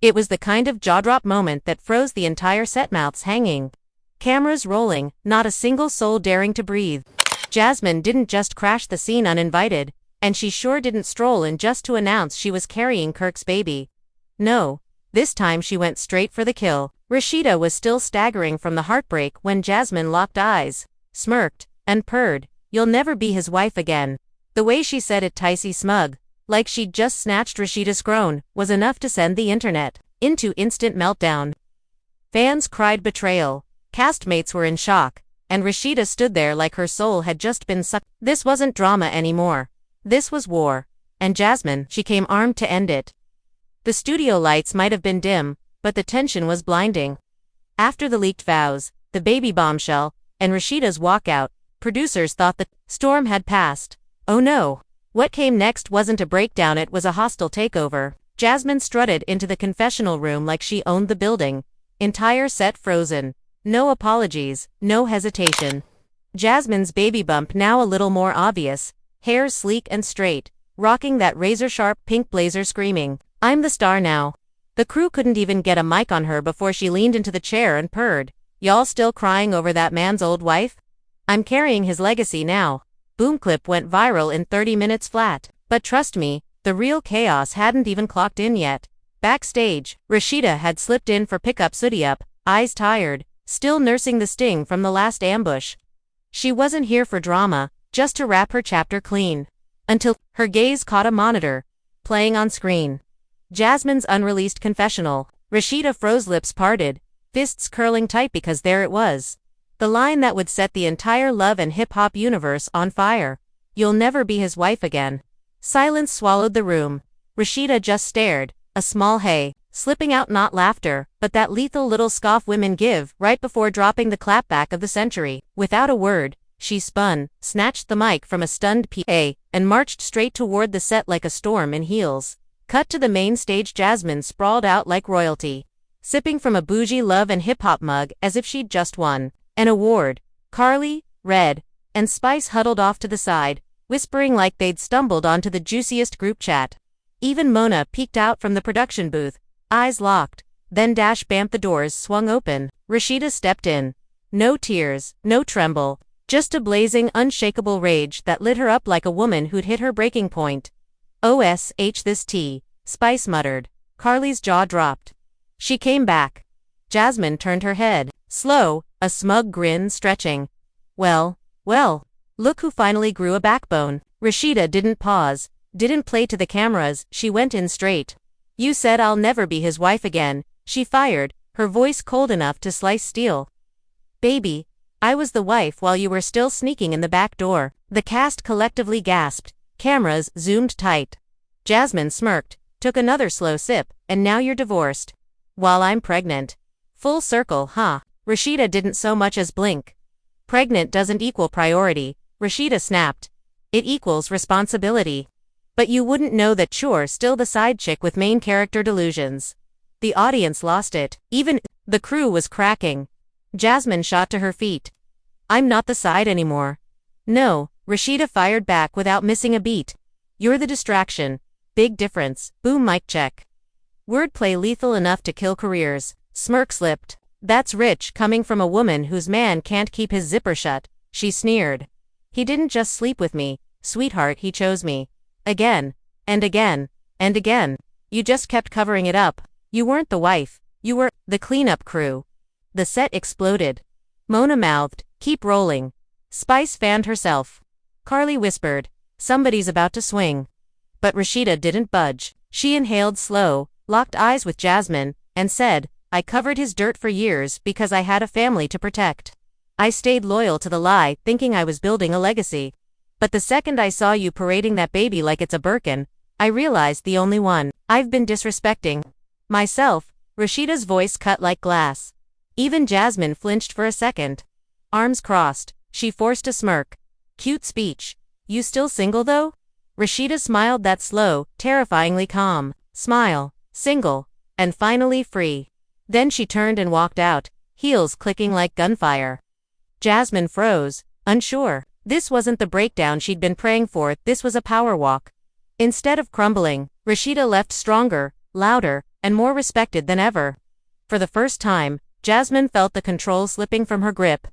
It was the kind of jaw-drop moment that froze the entire set, mouths hanging. Cameras rolling, not a single soul daring to breathe. Jasmine didn't just crash the scene uninvited, and she sure didn't stroll in just to announce she was carrying Kirk's baby. No, this time she went straight for the kill. Rasheeda was still staggering from the heartbreak when Jasmine locked eyes, smirked, and purred, "You'll never be his wife again." The way she said it, ticey smug, like she'd just snatched Rasheeda's crone, was enough to send the internet into instant meltdown. Fans cried betrayal, castmates were in shock, and Rasheeda stood there like her soul had just been sucked. This wasn't drama anymore. This was war. And Jasmine, she came armed to end it. The studio lights might have been dim, but the tension was blinding. After the leaked vows, the baby bombshell, and Rasheeda's walkout, producers thought the storm had passed. Oh no! What came next wasn't a breakdown, it was a hostile takeover. Jasmine strutted into the confessional room like she owned the building. Entire set frozen. No apologies, no hesitation. Jasmine's baby bump now a little more obvious, hair sleek and straight, rocking that razor-sharp pink blazer, screaming, "I'm the star now." The crew couldn't even get a mic on her before she leaned into the chair and purred, "Y'all still crying over that man's old wife? I'm carrying his legacy now." Boom clip went viral in 30 minutes flat. But trust me, the real chaos hadn't even clocked in yet. Backstage, Rasheeda had slipped in for pickup, sooty up, eyes tired, still nursing the sting from the last ambush. She wasn't here for drama, just to wrap her chapter clean. Until her gaze caught a monitor, playing on screen. Jasmine's unreleased confessional. Rasheeda froze, lips parted, fists curling tight, because there it was. The line that would set the entire love and hip-hop universe on fire. "You'll never be his wife again." Silence swallowed the room. Rasheeda just stared, a small hey, slipping out, not laughter, but that lethal little scoff women give right before dropping the clapback of the century. Without a word, she spun, snatched the mic from a stunned PA, and marched straight toward the set like a storm in heels. Cut to the main stage. Jasmine sprawled out like royalty, sipping from a bougie love and hip-hop mug as if she'd just won an award. Carly, Red, and Spice huddled off to the side, whispering like they'd stumbled onto the juiciest group chat. Even Mona peeked out from the production booth, eyes locked. Then bam, the doors swung open. Rasheeda stepped in. No tears, no tremble, just a blazing, unshakable rage that lit her up like a woman who'd hit her breaking point. "OSH this tea," Spice muttered. Carly's jaw dropped. She came back. Jasmine turned her head, slow, a smug grin stretching. Well, look who finally grew a backbone." Rasheeda didn't pause, didn't play to the cameras, she went in straight. "You said I'll never be his wife again," she fired, her voice cold enough to slice steel. "Baby, I was the wife while you were still sneaking in the back door." The cast collectively gasped. Cameras zoomed tight. Jasmine smirked, took another slow sip, "And now you're divorced. While I'm pregnant." Full circle, huh? Rasheeda didn't so much as blink. "Pregnant doesn't equal priority," Rasheeda snapped. "It equals responsibility. But you wouldn't know that you're still the side chick with main character delusions." The audience lost it. Even the crew was cracking. Jasmine shot to her feet. "I'm not the side anymore." "No," Rasheeda fired back without missing a beat. "You're the distraction. Big difference." Boom, mic check. Wordplay lethal enough to kill careers. Smirk slipped. "That's rich coming from a woman whose man can't keep his zipper shut," she sneered. "He didn't just sleep with me, sweetheart, he chose me. Again, and again, and again. You just kept covering it up. You weren't the wife, you were the cleanup crew." The set exploded. Mona mouthed, "Keep rolling." Spice fanned herself. Carly whispered, "Somebody's about to swing." But Rasheeda didn't budge. She inhaled slow, locked eyes with Jasmine, and said, "I covered his dirt for years because I had a family to protect. I stayed loyal to the lie, thinking I was building a legacy. But the second I saw you parading that baby like it's a Birkin, I realized the only one I've been disrespecting. Myself." Rasheeda's voice cut like glass. Even Jasmine flinched for a second. Arms crossed, she forced a smirk. "Cute speech. You still single though?" Rasheeda smiled, that slow, terrifyingly calm smile. "Single. And finally free." Then she turned and walked out, heels clicking like gunfire. Jasmine froze, unsure. This wasn't the breakdown she'd been praying for, this was a power walk. Instead of crumbling, Rasheeda left stronger, louder, and more respected than ever. For the first time, Jasmine felt the control slipping from her grip.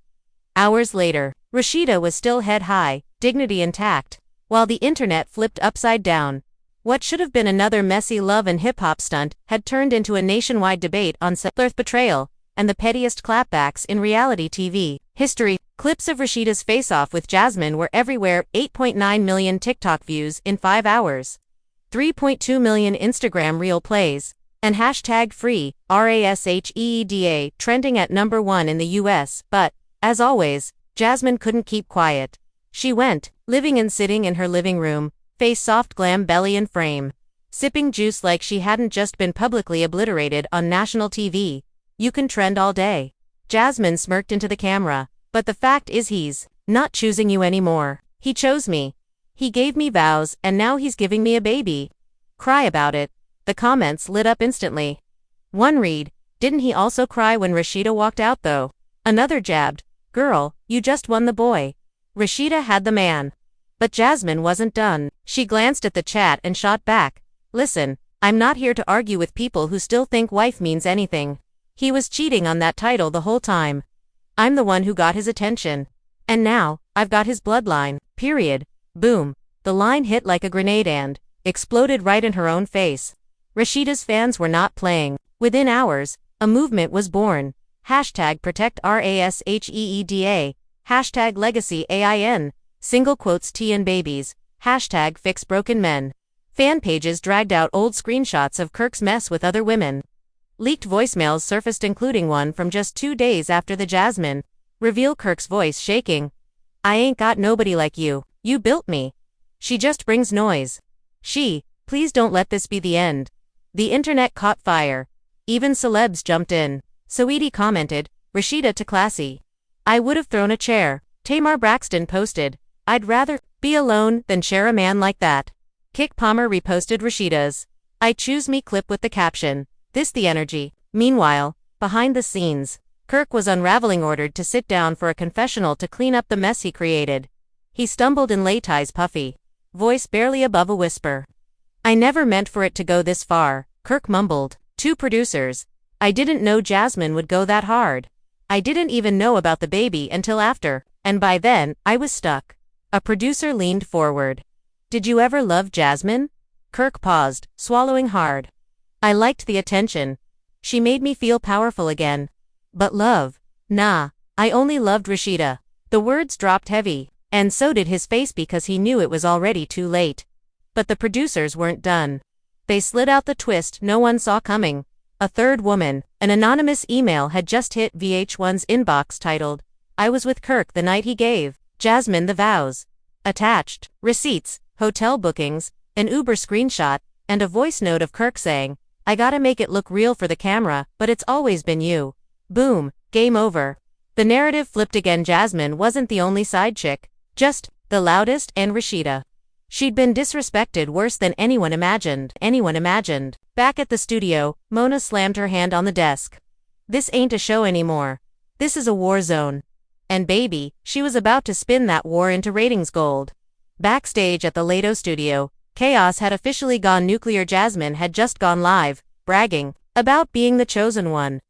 Hours later, Rasheeda was still head high, dignity intact, while the internet flipped upside down. What should have been another messy love and hip-hop stunt had turned into a nationwide debate on self betrayal and the pettiest clapbacks in reality TV history. Clips of Rasheeda's face-off with Jasmine were everywhere. 8.9 million TikTok views in 5 hours. 3.2 million Instagram Reel plays. And hashtag free, RASHEEDA, trending at #1 in the US. But, as always, Jasmine couldn't keep quiet. She went, living and sitting in her living room, face soft glam belly and frame, sipping juice like she hadn't just been publicly obliterated on national TV. You can trend all day. Jasmine smirked into the camera. But the fact is he's not choosing you anymore. He chose me. He gave me vows and now he's giving me a baby. Cry about it. The comments lit up instantly. One read, didn't he also cry when Rasheeda walked out though? Another jabbed, girl, you just won the boy. Rasheeda had the man. But Jasmine wasn't done. She glanced at the chat and shot back. Listen, I'm not here to argue with people who still think wife means anything. He was cheating on that title the whole time. I'm the one who got his attention. And now, I've got his bloodline, period. Boom. The line hit like a grenade and exploded right in her own face. Rasheeda's fans were not playing. Within hours, a movement was born. Hashtag protect RASHEEDA. Hashtag legacy AIN. Single quotes TN babies. Hashtag fix broken men. Fan pages dragged out old screenshots of Kirk's mess with other women. Leaked voicemails surfaced including one from just 2 days after the Jasmine reveal. Kirk's voice shaking. I ain't got nobody like you. You built me. She just brings noise. Please don't let this be the end. The internet caught fire. Even celebs jumped in. Saweetie commented, Rasheeda too classy. I would have thrown a chair. Tamar Braxton posted, I'd rather be alone than share a man like that. Kik Palmer reposted Rasheeda's I choose me clip with the caption, this the energy. Meanwhile, behind the scenes, Kirk was unraveling, ordered to sit down for a confessional to clean up the mess he created. He stumbled in Latai's puffy voice barely above a whisper. I never meant for it to go this far, Kirk mumbled. To producers, I didn't know Jasmine would go that hard. I didn't even know about the baby until after, and by then, I was stuck. A producer leaned forward. Did you ever love Jasmine? Kirk paused, swallowing hard. I liked the attention. She made me feel powerful again. But love? Nah, I only loved Rasheeda. The words dropped heavy, and so did his face because he knew it was already too late. But the producers weren't done. They slid out the twist no one saw coming. A third woman, an anonymous email had just hit VH1's inbox titled, I was with Kirk the night he gave Jasmine the vows. Attached, receipts, hotel bookings, an Uber screenshot, and a voice note of Kirk saying, I gotta make it look real for the camera, but it's always been you. Boom, game over. The narrative flipped again. Jasmine wasn't the only side chick, just the loudest, and Rasheeda. She'd been disrespected worse than anyone imagined. Back at the studio, Mona slammed her hand on the desk. This ain't a show anymore. This is a war zone. And baby, she was about to spin that war into ratings gold. Backstage at the Lato studio, chaos had officially gone nuclear. Jasmine had just gone live, bragging about being the chosen one.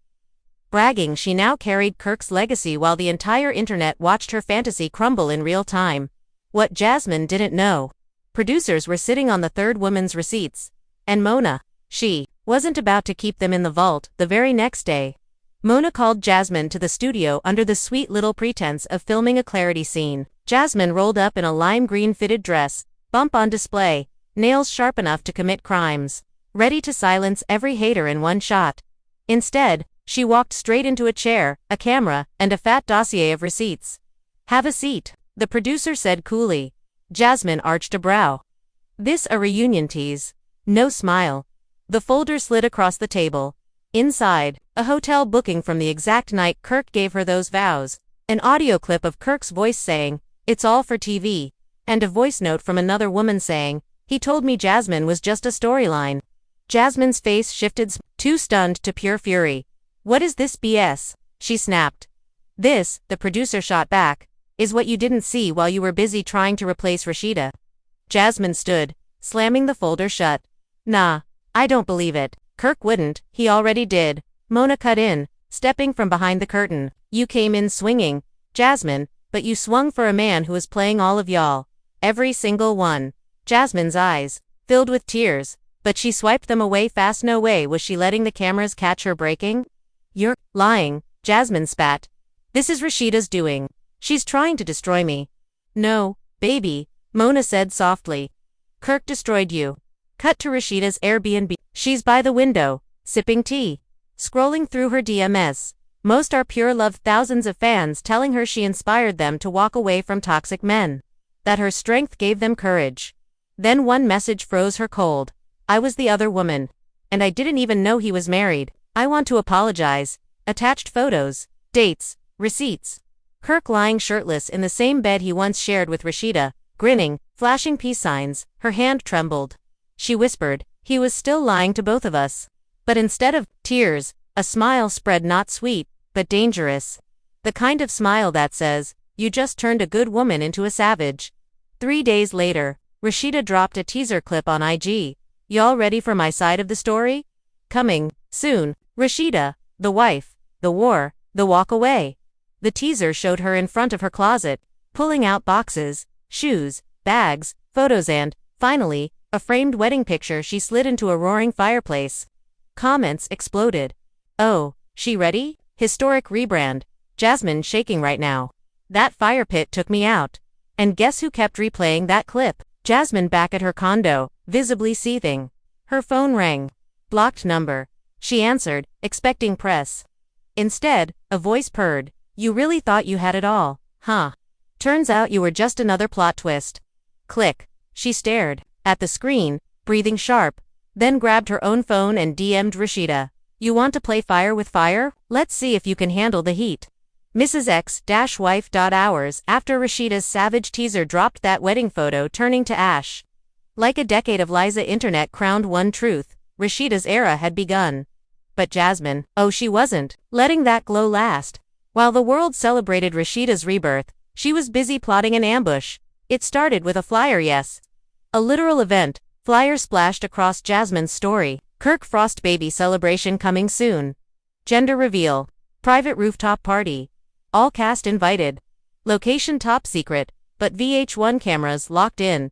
Bragging she now carried Kirk's legacy while the entire internet watched her fantasy crumble in real time. What Jasmine didn't know, producers were sitting on the third woman's receipts. And Mona, she wasn't about to keep them in the vault. The very next day, Mona called Jasmine to the studio under the sweet little pretense of filming a clarity scene. Jasmine rolled up in a lime green fitted dress, bump on display, nails sharp enough to commit crimes, ready to silence every hater in one shot. Instead, she walked straight into a chair, a camera, and a fat dossier of receipts. Have a seat, the producer said coolly. Jasmine arched a brow. This a reunion tease? No smile. The folder slid across the table. Inside, a hotel booking from the exact night Kirk gave her those vows, an audio clip of Kirk's voice saying, it's all for TV, and a voice note from another woman saying, he told me Jasmine was just a storyline. Jasmine's face shifted, too stunned to pure fury. What is this BS? She snapped. This, the producer shot back, is what you didn't see while you were busy trying to replace Rasheeda. Jasmine stood, slamming the folder shut. Nah, I don't believe it. Kirk wouldn't, he already did. Mona cut in, stepping from behind the curtain. You came in swinging, Jasmine, but you swung for a man who was playing all of y'all. Every single one. Jasmine's eyes filled with tears, but she swiped them away fast. No way was she letting the cameras catch her breaking. You're lying, Jasmine spat. This is Rasheeda's doing. She's trying to destroy me. No, baby, Mona said softly. Kirk destroyed you. Cut to Rasheeda's Airbnb. She's by the window, sipping tea. Scrolling through her DMs. Most are pure love, thousands of fans telling her she inspired them to walk away from toxic men. That her strength gave them courage. Then one message froze her cold. I was the other woman. And I didn't even know he was married. I want to apologize. Attached photos, dates, receipts. Kirk lying shirtless in the same bed he once shared with Rasheeda, grinning, flashing peace signs, her hand trembled. She whispered, he was still lying to both of us. But instead of tears, a smile spread, not sweet, but dangerous. The kind of smile that says, you just turned a good woman into a savage. 3 days later, Rasheeda dropped a teaser clip on IG. Y'all ready for my side of the story? Coming soon. Rasheeda, the wife, the war, the walk away. The teaser showed her in front of her closet, pulling out boxes, shoes, bags, photos and, finally, a framed wedding picture she slid into a roaring fireplace. Comments exploded. Oh, she ready? Historic rebrand. Jasmine shaking right now. That fire pit took me out. And guess who kept replaying that clip? Jasmine back at her condo, visibly seething. Her phone rang. Blocked number. She answered, expecting press. Instead, a voice purred. You really thought you had it all, huh? Turns out you were just another plot twist. Click. She stared at the screen, breathing sharp, then grabbed her own phone and DM'd Rasheeda. You want to play fire with fire? Let's see if you can handle the heat. Mrs. X-wife. Hours after Rasheeda's savage teaser dropped that wedding photo turning to ash. Like a decade of Liza internet crowned one truth, Rasheeda's era had begun. But Jasmine, oh she wasn't letting that glow last. While the world celebrated Rasheeda's rebirth, she was busy plotting an ambush. It started with a flyer, yes. A literal event, flyer splashed across Jasmine's story. Kirk Frost baby celebration coming soon. Gender reveal. Private rooftop party. All cast invited. Location top secret, but VH1 cameras locked in.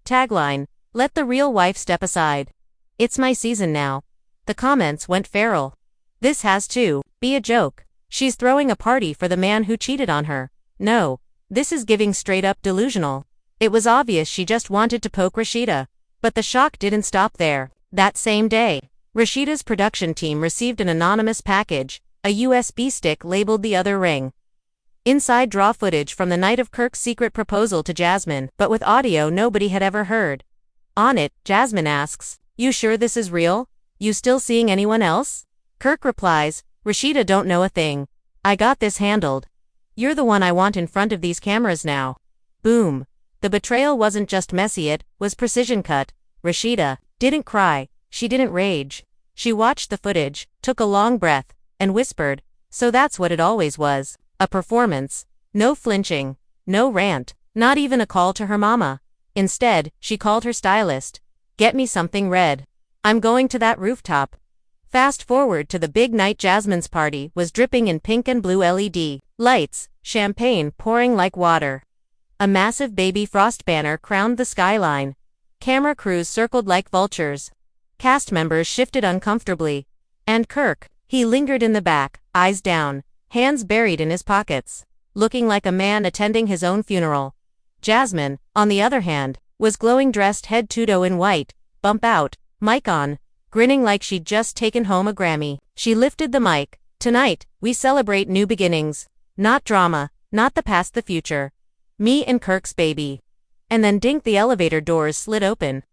Tagline, let the real wife step aside. It's my season now. The comments went feral. This has to be a joke. She's throwing a party for the man who cheated on her. No, this is giving straight up delusional. It was obvious she just wanted to poke Rasheeda. But the shock didn't stop there. That same day, Rasheeda's production team received an anonymous package, a USB stick labeled The Other Ring. Inside raw footage from the night of Kirk's secret proposal to Jasmine, but with audio nobody had ever heard. On it, Jasmine asks, you sure this is real? You still seeing anyone else? Kirk replies, Rasheeda don't know a thing. I got this handled. You're the one I want in front of these cameras now. Boom. The betrayal wasn't just messy, it was precision cut. Rasheeda didn't cry, she didn't rage. She watched the footage, took a long breath, and whispered, so that's what it always was. A performance. No flinching. No rant. Not even a call to her mama. Instead, she called her stylist. Get me something red. I'm going to that rooftop. Fast forward to the big night. Jasmine's party was dripping in pink and blue LED lights, champagne pouring like water. A massive baby frost banner crowned the skyline. Camera crews circled like vultures. Cast members shifted uncomfortably. And Kirk, he lingered in the back, eyes down, hands buried in his pockets, looking like a man attending his own funeral. Jasmine, on the other hand, was glowing, dressed head to toe in white, bump out, mic on, grinning like she'd just taken home a Grammy. She lifted the mic. Tonight, we celebrate new beginnings. Not drama, not the past, the future. Me and Kirk's baby. And then dink, the elevator doors slid open.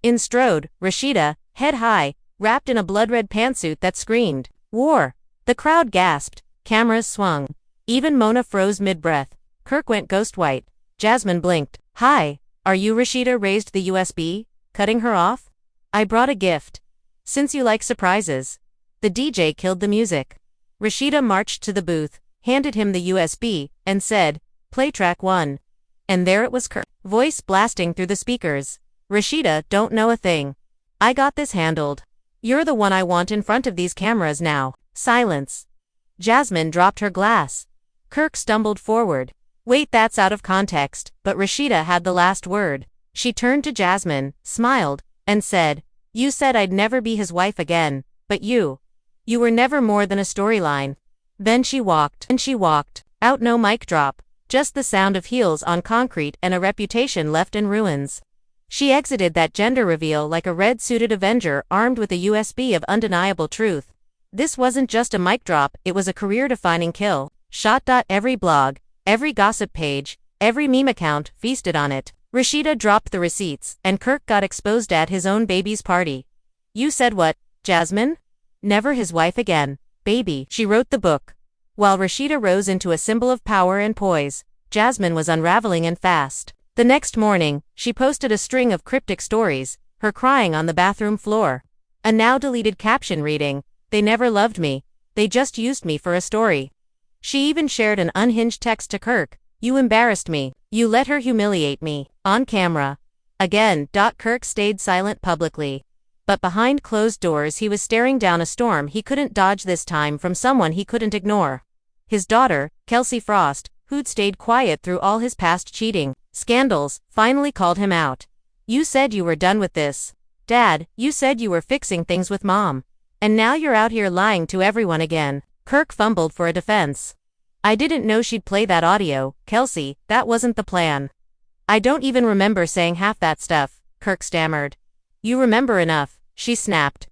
In strode Rasheeda, head high, wrapped in a blood-red pantsuit that screamed war. The crowd gasped. Cameras swung. Even Mona froze mid-breath. Kirk went ghost white. Jasmine blinked. Hi, are you Rasheeda? Raised the USB, cutting her off. I brought a gift. Since you like surprises. The DJ killed the music. Rasheeda marched to the booth, handed him the USB, and said, play track 1. And there it was, Kirk, voice blasting through the speakers. Rasheeda don't know a thing. I got this handled. You're the one I want in front of these cameras now. Silence. Jasmine dropped her glass. Kirk stumbled forward. Wait, that's out of context, but Rasheeda had the last word. She turned to Jasmine, smiled, and said, "You said I'd never be his wife again, but you were never more than a storyline." Then she walked. Out, no mic drop, just the sound of heels on concrete and a reputation left in ruins. She exited that gender reveal like a red-suited Avenger armed with a USB of undeniable truth. This wasn't just a mic drop, it was a career-defining kill. Shot. Every blog, every gossip page, every meme account feasted on it. Rasheeda dropped the receipts, and Kirk got exposed at his own baby's party. You said what, Jasmine? Never his wife again, baby. She wrote the book. While Rasheeda rose into a symbol of power and poise, Jasmine was unraveling and fast. The next morning, she posted a string of cryptic stories, her crying on the bathroom floor. A now-deleted caption reading, "They never loved me, they just used me for a story." She even shared an unhinged text to Kirk, "You embarrassed me, you let her humiliate me, on camera." Again. Kirk stayed silent publicly. But behind closed doors he was staring down a storm he couldn't dodge, this time from someone he couldn't ignore. His daughter, Kelsey Frost, who'd stayed quiet through all his past cheating scandals, finally called him out. "You said you were done with this. Dad, you said you were fixing things with Mom. And now you're out here lying to everyone again." Kirk fumbled for a defense. "I didn't know she'd play that audio, Kelsey, that wasn't the plan." "I don't even remember saying half that stuff," Kirk stammered. "You remember enough," she snapped.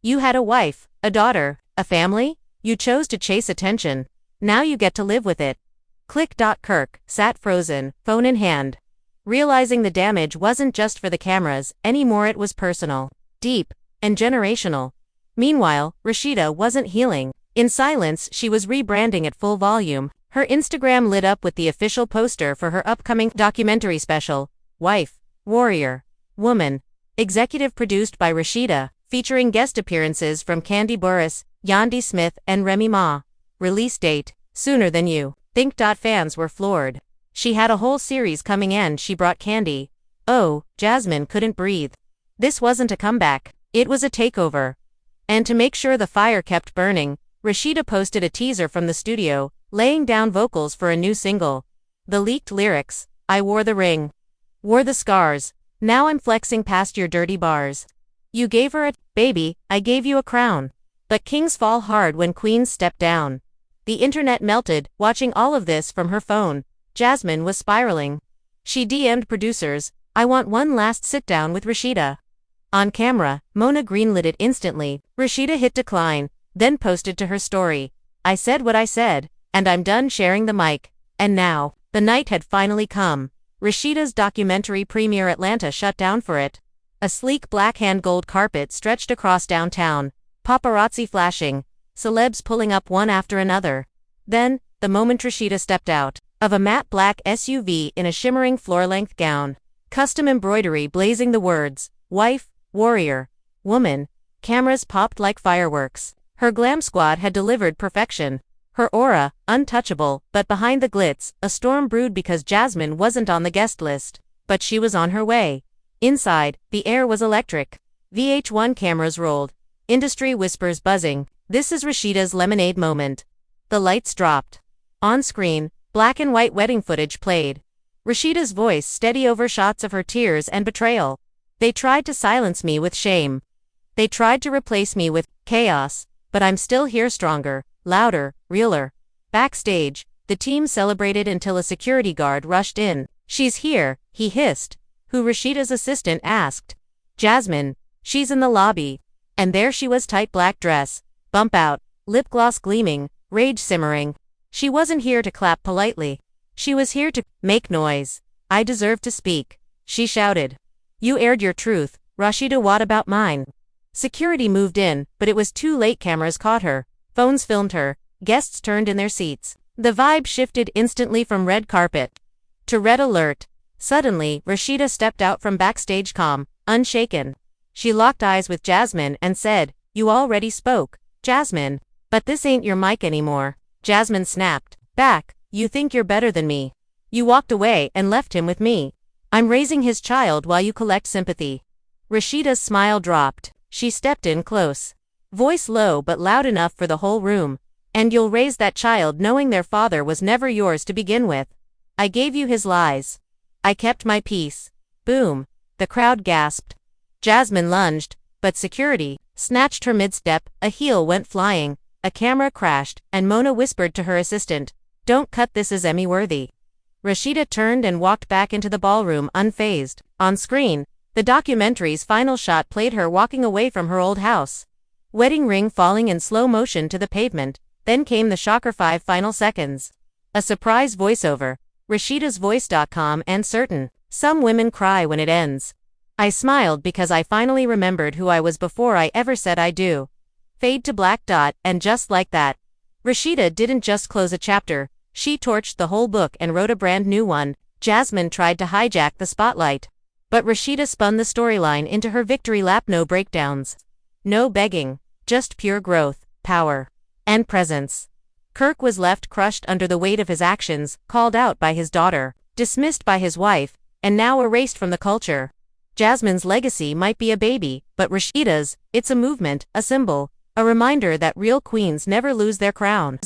"You had a wife, a daughter, a family. You chose to chase attention. Now you get to live with it." Click. Kirk sat frozen, phone in hand. Realizing the damage wasn't just for the cameras anymore, it was personal, deep, and generational. Meanwhile, Rasheeda wasn't healing. In silence, she was rebranding at full volume. Her Instagram lit up with the official poster for her upcoming documentary special, Wife, Warrior, Woman. Executive produced by Rasheeda, featuring guest appearances from Candy Burris, Yandi Smith, and Remy Ma. Release date, sooner than you think. Fans were floored. She had a whole series coming and she brought Candy. Oh, Jasmine couldn't breathe. This wasn't a comeback, it was a takeover. And to make sure the fire kept burning, Rasheeda posted a teaser from the studio, laying down vocals for a new single. The leaked lyrics, "I wore the ring, wore the scars, now I'm flexing past your dirty bars. You gave her a baby, I gave you a crown. But kings fall hard when queens step down." The internet melted, watching all of this from her phone. Jasmine was spiraling. She DM'd producers, "I want one last sit-down with Rasheeda." On camera, Mona greenlit it instantly. Rasheeda hit decline, then posted to her story, "I said what I said, and I'm done sharing the mic." And now, the night had finally come. Rasheeda's documentary premiere. Atlanta shut down for it. A sleek black hand gold carpet stretched across downtown, paparazzi flashing, celebs pulling up one after another. Then, the moment Rasheeda stepped out of a matte black SUV in a shimmering floor-length gown, custom embroidery blazing the words, "Wife, Warrior, Woman," cameras popped like fireworks. Her glam squad had delivered perfection. Her aura, untouchable, but behind the glitz, a storm brewed because Jasmine wasn't on the guest list. But she was on her way. Inside, the air was electric. VH1 cameras rolled. Industry whispers buzzing. This is Rasheeda's lemonade moment. The lights dropped. On screen, black and white wedding footage played. Rasheeda's voice steady over shots of her tears and betrayal. "They tried to silence me with shame. They tried to replace me with chaos, but I'm still here, stronger, louder, realer." Backstage, the team celebrated until a security guard rushed in. "She's here," he hissed. Who? Rasheeda's assistant asked. "Jasmine, she's in the lobby." And there she was, tight black dress, bump out, lip gloss gleaming, rage simmering. She wasn't here to clap politely. She was here to make noise. "I deserve to speak," she shouted. "You aired your truth, Rasheeda, what about mine?" Security moved in, but it was too late. Cameras caught her. Phones filmed her. Guests turned in their seats. The vibe shifted instantly from red carpet to red alert. Suddenly, Rasheeda stepped out from backstage calm, unshaken. She locked eyes with Jasmine and said, "You already spoke, Jasmine. But this ain't your mic anymore." Jasmine snapped back, "You think you're better than me. You walked away and left him with me. I'm raising his child while you collect sympathy." Rasheeda's smile dropped. She stepped in close. Voice low but loud enough for the whole room. And you'll raise that child knowing their father was never yours to begin with. I gave you his lies. I kept my peace. Boom. The crowd gasped. Jasmine lunged, but security snatched her mid-step, a heel went flying, a camera crashed, and Mona whispered to her assistant, "Don't cut this as Emmy-worthy." Rasheeda turned and walked back into the ballroom unfazed. On screen, the documentary's final shot played her walking away from her old house. Wedding ring falling in slow motion to the pavement, then came the shocker 5 final seconds. A surprise voiceover, Rasheeda's voice.com and certain, "Some women cry when it ends. I smiled because I finally remembered who I was before I ever said I do." Fade to black. And just like that, Rasheeda didn't just close a chapter, she torched the whole book and wrote a brand new one. Jasmine tried to hijack the spotlight. But Rasheeda spun the storyline into her victory lap. No breakdowns. No begging. Just pure growth, power, and presence. Kirk was left crushed under the weight of his actions, called out by his daughter, dismissed by his wife, and now erased from the culture. Jasmine's legacy might be a baby, but Rasheeda's, it's a movement, a symbol, a reminder that real queens never lose their crown.